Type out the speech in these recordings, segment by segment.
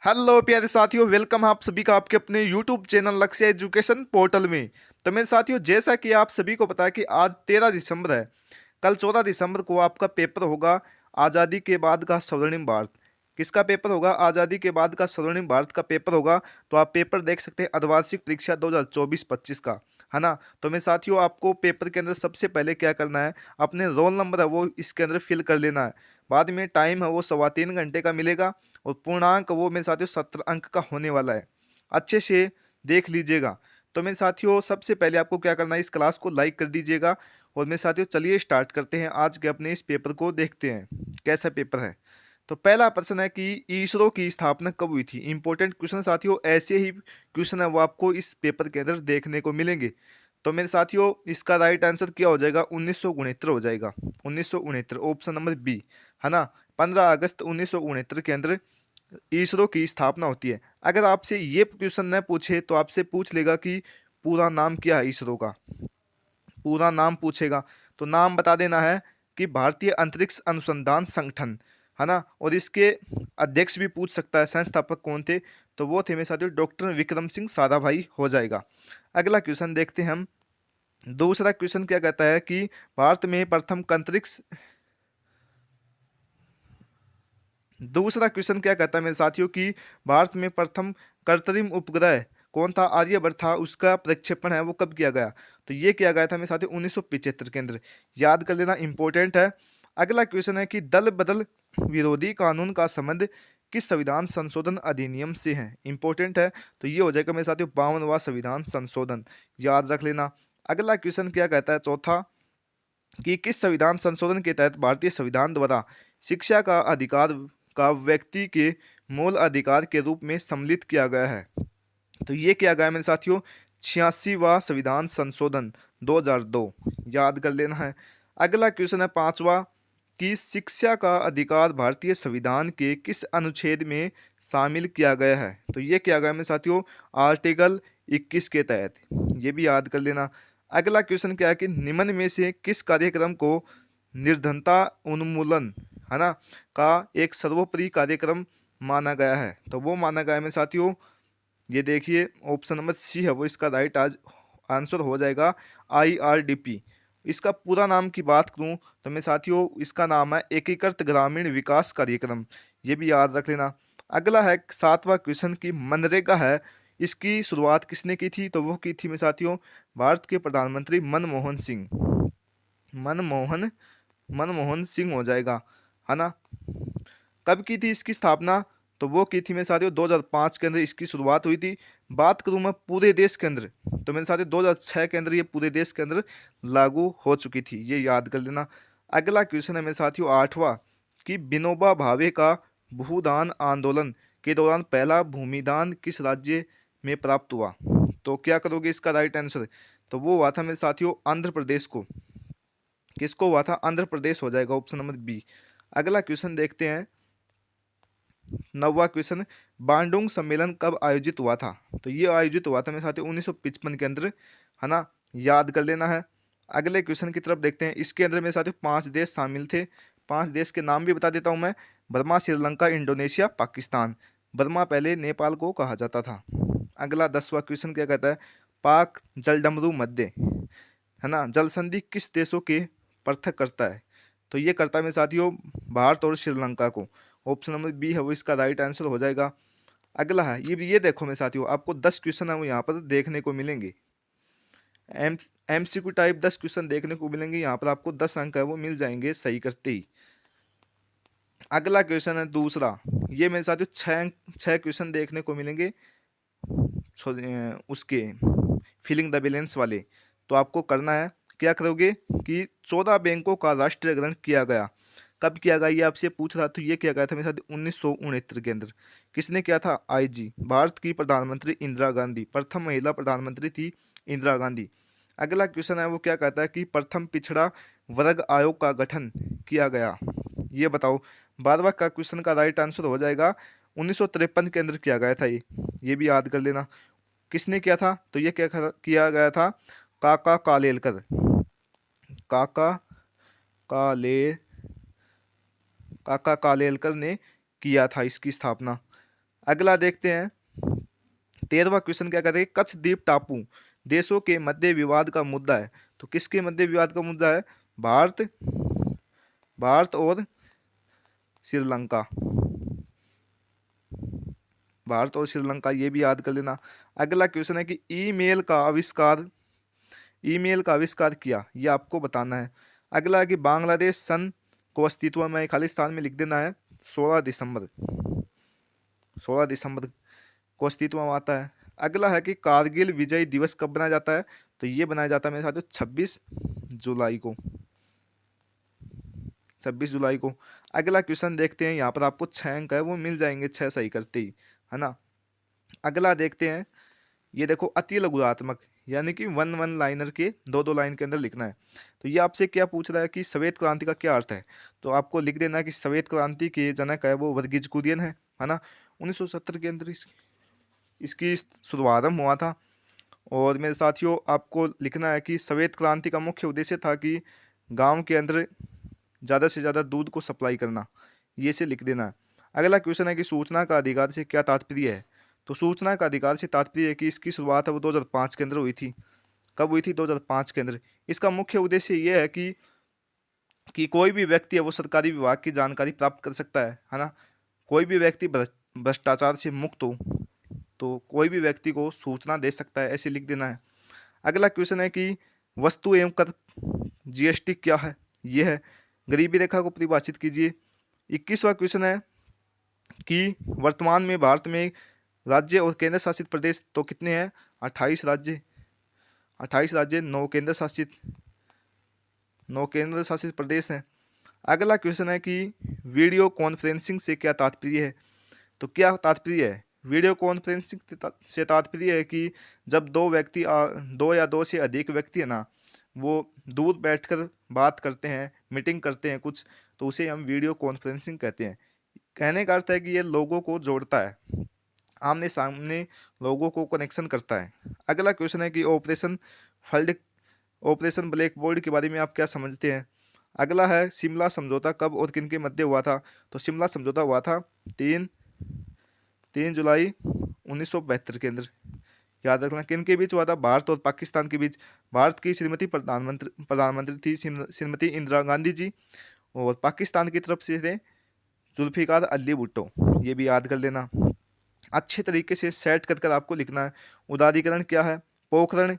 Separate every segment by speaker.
Speaker 1: Hello प्यारे साथियों, welcome आप सभी का आपके अपने यूट्यूब चैनल लक्ष्य एजुकेशन पोर्टल में। तो मेरे साथियों, जैसा कि आप सभी को पता है कि आज 13 दिसंबर है। कल 14 दिसंबर को आपका पेपर होगा आज़ादी के बाद का स्वर्णिम भारत। किसका पेपर होगा? आज़ादी के बाद का स्वर्णिम भारत का पेपर होगा। तो आप पेपर देख सकते हैं अर्धवार्षिक परीक्षा 2024-25 का, है ना। तो मेरे साथियों, आपको पेपर के अंदर सबसे पहले क्या करना है, अपने रोल नंबर है वो इसके अंदर फिल कर लेना है। बाद में टाइम है वो 3.25 घंटे का मिलेगा और पूर्णांक वो मेरे साथियों 17 अंक का होने वाला है। अच्छे से देख लीजिएगा। तो मेरे साथियों, सबसे पहले आपको क्या करना है, इस क्लास को लाइक कर दीजिएगा। और मेरे साथियों, चलिए स्टार्ट करते हैं। आज के अपने इस पेपर को देखते हैं कैसा पेपर है। तो पहला प्रश्न है कि इसरो की स्थापना कब हुई थी। इंपॉर्टेंट क्वेश्चन साथियों, ऐसे ही क्वेश्चन है वो आपको इस पेपर के अंदर देखने को मिलेंगे। तो मेरे साथियों, इसका राइट आंसर क्या हो जाएगा? 1969 हो जाएगा। 1969 ऑप्शन नंबर बी, है ना। 15 अगस्त 1969 के अंदर इसरो की स्थापना होती है। अगर आपसे ये क्वेश्चन न पूछे तो आपसे पूछ लेगा कि पूरा नाम क्या है इसरो का। पूरा नाम पूछेगा तो नाम बता देना है कि भारतीय अंतरिक्ष अनुसंधान संगठन, है ना। और इसके अध्यक्ष भी पूछ सकता है, संस्थापक कौन थे, तो वो थे मेरे साथियों डॉक्टर विक्रम सिंह साराभाई हो जाएगा। अगला क्वेश्चन देखते हैं हम। दूसरा क्वेश्चन क्या कहता है कि भारत में प्रथम अंतरिक्ष दूसरा क्वेश्चन क्या कहता है मेरे साथियों कि भारत में प्रथम कृत्रिम उपग्रह कौन था? आर्यभट्ट था। उसका प्रक्षेपण है वो कब किया गया? तो ये किया गया था मेरे साथियों 1975 के अंदर। याद कर लेना, इंपॉर्टेंट है। अगला क्वेश्चन है कि दल बदल विरोधी कानून का संबंध किस संविधान संशोधन अधिनियम से है? इंपॉर्टेंट है। तो ये हो जाएगा मेरे साथियों 52वां संविधान संशोधन। याद रख लेना। अगला क्वेश्चन क्या कहता है, चौथा, कि किस संविधान संशोधन के तहत भारतीय संविधान द्वारा शिक्षा का अधिकार का व्यक्ति के मूल अधिकार के रूप में सम्मिलित किया गया है? तो ये किया गया है मेरे साथियों 86वां संविधान संशोधन 2002। याद कर लेना है। अगला क्वेश्चन है पांचवा, कि शिक्षा का अधिकार भारतीय संविधान के किस अनुच्छेद में शामिल किया गया है? तो ये किया गया है मेरे साथियों आर्टिकल 21 के तहत। ये भी याद कर लेना। अगला क्वेश्चन क्या है कि निम्न में से किस कार्यक्रम को निर्धनता उन्मूलन, है ना, का एक सर्वोपरि कार्यक्रम माना गया है? तो वो माना गया है मेरे साथियों, ये देखिए ऑप्शन नंबर सी है वो इसका राइट आज आंसर हो जाएगा, IRDP। इसका पूरा नाम की बात करूं तो मेरे साथियों इसका नाम है एकीकृत ग्रामीण विकास कार्यक्रम। ये भी याद रख लेना। अगला है सातवां क्वेश्चन की मनरेगा है, इसकी शुरुआत किसने की थी? तो वो की थी मेरे साथियों भारत के प्रधानमंत्री मनमोहन सिंह। मनमोहन मनमोहन सिंह हो जाएगा, है ना। कब की थी इसकी स्थापना? तो वो की थी मेरे साथियों 2005 के अंदर इसकी शुरुआत हुई थी। बात करूं मैं पूरे देश के अंदर, तो मेरे साथियों 2006 के अंदर ये पूरे देश के अंदर लागू हो चुकी थी। ये याद कर लेना। अगला क्वेश्चन है मेरे साथियों आठवां, कि विनोबा भावे का भूदान आंदोलन के दौरान पहला भूमिदान किस राज्य में प्राप्त हुआ? तो क्या करोगे इसका राइट आंसर? तो वो हुआ था मेरे साथियों आंध्र प्रदेश को। किसको हुआ था? आंध्र प्रदेश हो जाएगा, ऑप्शन नंबर बी। अगला क्वेश्चन देखते हैं। नौवां क्वेश्चन, बांडुंग सम्मेलन कब आयोजित हुआ था? तो ये आयोजित हुआ था मेरे साथियों 1955 के अंदर, है ना। याद कर लेना है। अगले क्वेश्चन की तरफ देखते हैं। इसके अंदर मेरे साथियों 5 देश शामिल थे। 5 देश के नाम भी बता देता हूँ मैं। Burma, Sri Lanka, Indonesia, Pakistan. Burma पहले नेपाल को कहा जाता था। अगला 10वां क्वेश्चन क्या कहता है, पाक जलडमरू मध्य, है ना, जल संधि किस देशों के पृथक करता है? तो ये करता है मेरे साथियों भारत और श्रीलंका को। ऑप्शन नंबर बी है वो इसका राइट आंसर हो जाएगा। अगला है ये देखो मेरे साथियों, आपको 10 क्वेश्चन है वो यहाँ पर देखने को मिलेंगे। एम MCQ टाइप 10 क्वेश्चन देखने को मिलेंगे यहाँ पर। आपको 10 अंक है वो मिल जाएंगे सही करते ही। अगला क्वेश्चन है दूसरा, ये मेरे साथियों 6 क्वेश्चन देखने को मिलेंगे उसके फिलिंग द बैलेंस वाले। तो आपको करना है, क्या करोगे कि 14 बैंकों का राष्ट्रीयकरण किया गया। कब किया गया ये आपसे पूछ रहा, तो ये किया गया था मेरे साथ 1969 के अंदर। किसने किया था? IG, भारत की प्रधानमंत्री इंदिरा गांधी। प्रथम महिला प्रधानमंत्री थी इंदिरा गांधी। अगला क्वेश्चन है वो क्या कहता है कि प्रथम पिछड़ा वर्ग आयोग का गठन किया गया। ये बताओ। 12वां का क्वेश्चन का राइट आंसर हो जाएगा 1953 के अंदर किया गया था ये भी याद कर लेना। किसने किया था? तो ये क्या किया गया था? काका कालेलकर। काका काले काका कालेलकर ने किया था इसकी स्थापना। अगला देखते हैं 13वां क्वेश्चन क्या कहते हैं, कच्छ द्वीप टापू देशों के मध्य विवाद का मुद्दा है। तो किसके मध्य विवाद का मुद्दा है? भारत भारत और श्रीलंका। भारत और श्रीलंका, ये भी याद कर लेना। अगला क्वेश्चन है कि ईमेल का आविष्कार किया, ये आपको बताना है। अगला है कि बांग्लादेश सन को अस्तित्व में, खालिस्तान में लिख देना है 16 दिसंबर, 16 दिसंबर को अस्तित्व में आता है। अगला है कि कारगिल विजय दिवस कब बनाया जाता है? तो ये बनाया जाता है मेरे साथियों 26 जुलाई को, 26 जुलाई को। अगला क्वेश्चन देखते हैं, यहाँ पर आपको 6 अंक है वो मिल जाएंगे 6 सही करते ही, है ना। अगला देखते हैं, ये देखो अति लघुरात्मक, यानी कि वन वन लाइनर के दो दो लाइन के अंदर लिखना है। तो ये आपसे क्या पूछ रहा है कि श्वेत क्रांति का क्या अर्थ है? तो आपको लिख देना है कि श्वेत क्रांति के जनक है वो वर्गीज कुरियन है ना। 1970 के अंदर इसकी शुभारंभ हुआ था। और मेरे साथियों आपको लिखना है कि श्वेत क्रांति का मुख्य उद्देश्य था कि गांव के अंदर ज़्यादा से ज़्यादा दूध को सप्लाई करना, ये से लिख देना है। अगला क्वेश्चन है कि सूचना का अधिकार से क्या तात्पर्य है? तो सूचना का अधिकार से तात्पर्य है कि इसकी शुरुआत है वो 2005 के अंदर हुई थी। कब हुई थी? 2005 के अंदर। इसका मुख्य उद्देश्य ये है कि कोई भी व्यक्ति है वो सरकारी विभाग की जानकारी प्राप्त कर सकता है ना। कोई भी व्यक्ति भ्रष्टाचार से मुक्त हो तो कोई भी व्यक्ति को सूचना दे सकता है, ऐसे लिख देना है। अगला क्वेश्चन है कि वस्तु एवं कर जीएसटी क्या है? ये है। गरीबी रेखा को परिभाषित कीजिए। 21वां क्वेश्चन है कि वर्तमान में भारत में राज्य और केंद्र शासित प्रदेश तो कितने हैं? 28 राज्य, 28 राज्य, 9 केंद्र शासित प्रदेश हैं। अगला क्वेश्चन है कि वीडियो कॉन्फ्रेंसिंग से क्या तात्पर्य है? तो क्या तात्पर्य है? वीडियो कॉन्फ्रेंसिंग से तात्पर्य है कि जब दो या दो से अधिक व्यक्ति है ना, वो दूर बैठकर बात करते हैं, मीटिंग करते हैं कुछ, तो उसे हम वीडियो कॉन्फ्रेंसिंग कहते हैं। कहने का अर्थ है कि ये लोगों को जोड़ता है, आमने सामने लोगों को कनेक्शन करता है। अगला क्वेश्चन है कि ऑपरेशन ब्लैक बोर्ड के बारे में आप क्या समझते हैं? अगला है शिमला समझौता कब और किन के मध्य हुआ था? तो शिमला समझौता हुआ था 3 जुलाई 1972 के अंदर। याद रखना किन के बीच हुआ था? भारत और पाकिस्तान के बीच। भारत की श्रीमती प्रधानमंत्री थी श्रीमती इंदिरा गांधी जी, और पाकिस्तान की तरफ से थे जुल्फिकार अली भुट्टो, ये भी याद कर लेना। अच्छे तरीके से सेट कर कर आपको लिखना है। उदारीकरण क्या है? पोखरण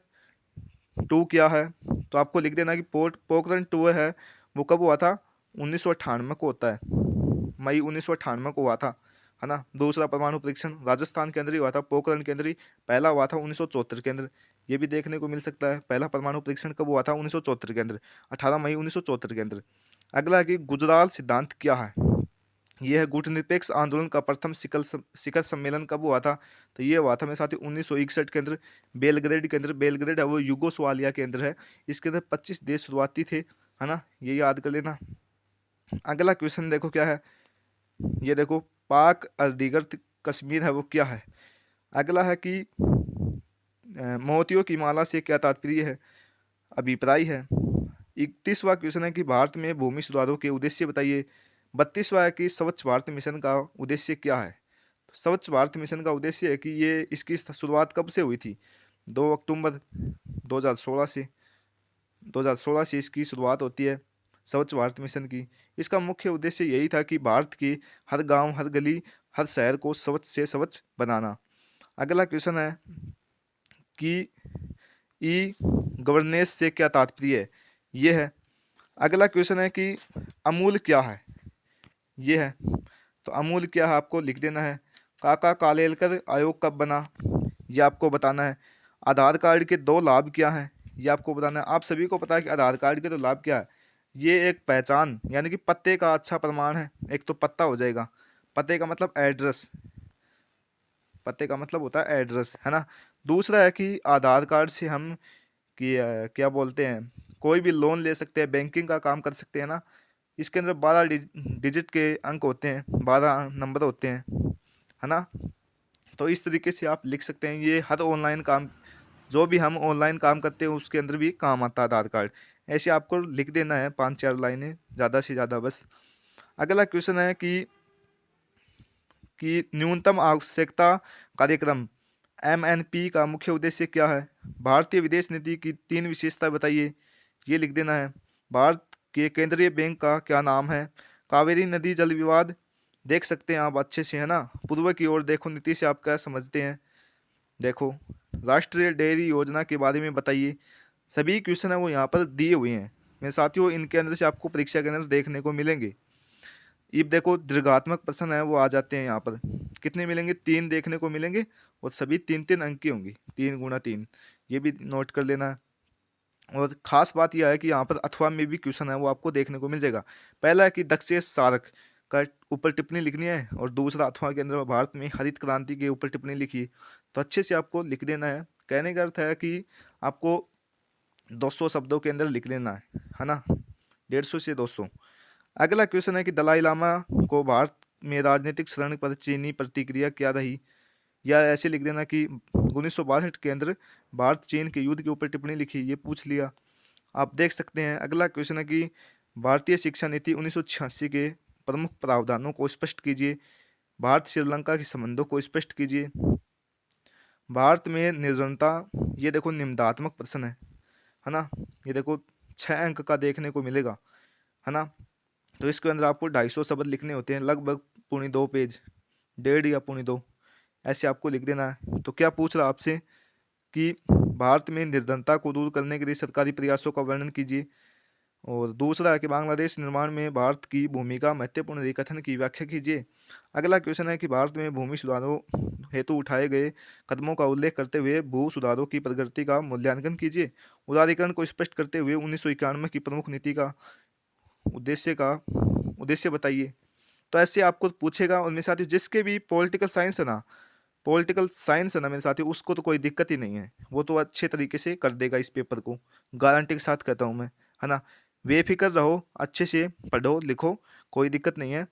Speaker 1: 2 क्या है? तो आपको लिख देना कि पोखरण 2 है वो कब हुआ था? 1998 को होता है, मई 1998 को हुआ था, है ना। दूसरा परमाणु परीक्षण राजस्थान के अंदर ही हुआ था, पोखरण के अंदर ही। पहला हुआ था 1974 के अंदर, ये भी देखने को मिल सकता है। पहला परमाणु परीक्षण कब हुआ था? 1974 के अंदर, 18 मई 1974 के अंदर। अगला है कि गुजराल सिद्धांत क्या है? यह है गुटनिरपेक्ष आंदोलन का प्रथम शिखर सम्मेलन कब हुआ था? तो ये हुआ था मेरे साथ 1961 के अंदर, बेलग्रेड के अंदर। बेलग्रेड है वो यूगोस्लाविया के अंदर है। इसके अंदर 25 देश शुरुआती थे, है ना, ये याद कर लेना। अगला क्वेश्चन देखो क्या है, ये देखो पाक अधिकृत कश्मीर है वो क्या है? अगला है कि मोतियों की माला से क्या तात्पर्य है? अभिप्राय है। 31वां क्वेश्चन है कि भारत में भूमि सुधारों के उद्देश्य बताइए। 32वां है कि स्वच्छ भारत मिशन का उद्देश्य क्या है? तो स्वच्छ भारत मिशन का उद्देश्य है कि ये इसकी शुरुआत कब से हुई थी? 2 अक्टूबर 2016 से, 2016 से इसकी शुरुआत होती है स्वच्छ भारत मिशन की। इसका मुख्य उद्देश्य यही था कि भारत की हर गांव, हर गली, हर शहर को स्वच्छ से स्वच्छ बनाना। अगला क्वेश्चन है कि ई गवर्नेंस से क्या तात्पर्य है? ये है। अगला क्वेश्चन है कि अमूल क्या है? ये है। तो अमूल क्या है आपको लिख देना है। काका कालेलकर आयोग कब बना? ये आपको बताना है। आधार कार्ड के 2 लाभ क्या हैं? ये आपको बताना है। आप सभी को पता है कि आधार कार्ड के 2 लाभ क्या है। ये एक पहचान यानी कि पते का अच्छा प्रमाण है। एक तो पता हो जाएगा, पते का मतलब एड्रेस, पते का मतलब होता है एड्रेस, है ना। दूसरा है कि आधार कार्ड से हम क्या बोलते हैं, कोई भी लोन ले सकते हैं, बैंकिंग का काम कर सकते हैं ना। इसके अंदर 12 डिजिट के अंक होते हैं, 12 नंबर होते हैं, है ना। तो इस तरीके से आप लिख सकते हैं। ये हर ऑनलाइन काम, जो भी हम ऑनलाइन काम करते हैं उसके अंदर भी काम आता है आधार कार्ड। ऐसे आपको लिख देना है 5-4 लाइनें, ज़्यादा से ज़्यादा बस। अगला क्वेश्चन है कि कि न्यूनतम आवश्यकता कार्यक्रम MNP का मुख्य उद्देश्य क्या है। भारतीय विदेश नीति की 3 विशेषताएं बताइए, ये लिख देना है। भारत के केंद्रीय बैंक का क्या नाम है। कावेरी नदी जल विवाद देख सकते हैं आप अच्छे से, है ना। पूर्व की ओर देखो, नीति से आप क्या समझते हैं। देखो, राष्ट्रीय डेयरी योजना के बारे में बताइए। सभी क्वेश्चन है वो यहाँ पर दिए हुए हैं मेरे साथियों, इनके अंदर से आपको परीक्षा के अंदर देखने को मिलेंगे। अब देखो, दीर्घात्मक प्रश्न है वो आ जाते हैं यहाँ पर। कितने मिलेंगे, 3 देखने को मिलेंगे और सभी 3-3 अंक की होंगी, 3 × 3, ये भी नोट कर लेना है। और खास बात यह है कि यहाँ पर अथवा में भी क्वेश्चन है वो आपको देखने को मिल जाएगा। पहला है कि दक्षेश सारक का ऊपर टिप्पणी लिखनी है, और दूसरा अथवा के अंदर भारत में हरित क्रांति के ऊपर टिप्पणी लिखी। तो अच्छे से आपको लिख देना है। कहने का अर्थ है कि आपको 200 शब्दों के अंदर लिख लेना है ना, 150 से 200। अगला क्वेश्चन है कि दलाई लामा को भारत में राजनीतिक शरण पर चीनी प्रतिक्रिया क्या रही। या ऐसे लिख देना कि 1962 के अंदर भारत चीन के युद्ध के ऊपर टिप्पणी लिखी, ये पूछ लिया। आप देख सकते हैं। अगला क्वेश्चन है कि भारतीय शिक्षा नीति 1986 के प्रमुख प्रावधानों को स्पष्ट कीजिए। भारत श्रीलंका के संबंधों को स्पष्ट कीजिए। भारत में निर्जनता, ये देखो निम्नात्मक प्रश्न है ना। ये देखो 6 अंक का देखने को मिलेगा, है ना। तो इसके अंदर आपको 250 शब्द लिखने होते हैं, लगभग 2.25 पेज, 1.5 या 2.25 ऐसे आपको लिख देना है। तो क्या पूछ रहा आपसे कि भारत में निर्धनता को दूर करने के लिए सरकारी प्रयासों का वर्णन कीजिए। और दूसरा है कि बांग्लादेश निर्माण में भारत की भूमिका महत्वपूर्ण रेखाकथन की व्याख्या कीजिए। अगला क्वेश्चन है कि भारत में भूमि सुधारों हेतु उठाए गए कदमों का उल्लेख करते हुए भू सुधारों की प्रगति का मूल्यांकन कीजिए। उदारीकरण को स्पष्ट करते हुए 1991 की प्रमुख नीति का उद्देश्य बताइए। तो ऐसे आपको पूछेगा। और मेरे साथियों, जिसके भी पॉलिटिकल साइंस है ना मेरे साथियों, उसको तो कोई दिक्कत ही नहीं है, वो तो अच्छे तरीके से कर देगा इस पेपर को, गारंटी के साथ कहता हूँ मैं, है ना। बेफिक्र रहो, अच्छे से पढ़ो लिखो, कोई दिक्कत नहीं है।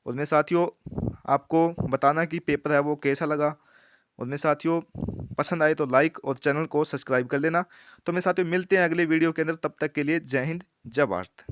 Speaker 1: और मेरे साथियों, आपको बताना कि पेपर है वो कैसा लगा। और मेरे साथियों, पसंद आए तो लाइक और चैनल को सब्सक्राइब कर लेना। तो मेरे साथियों, मिलते हैं अगले वीडियो के अंदर, तब तक के लिए जय हिंद, जय भारत।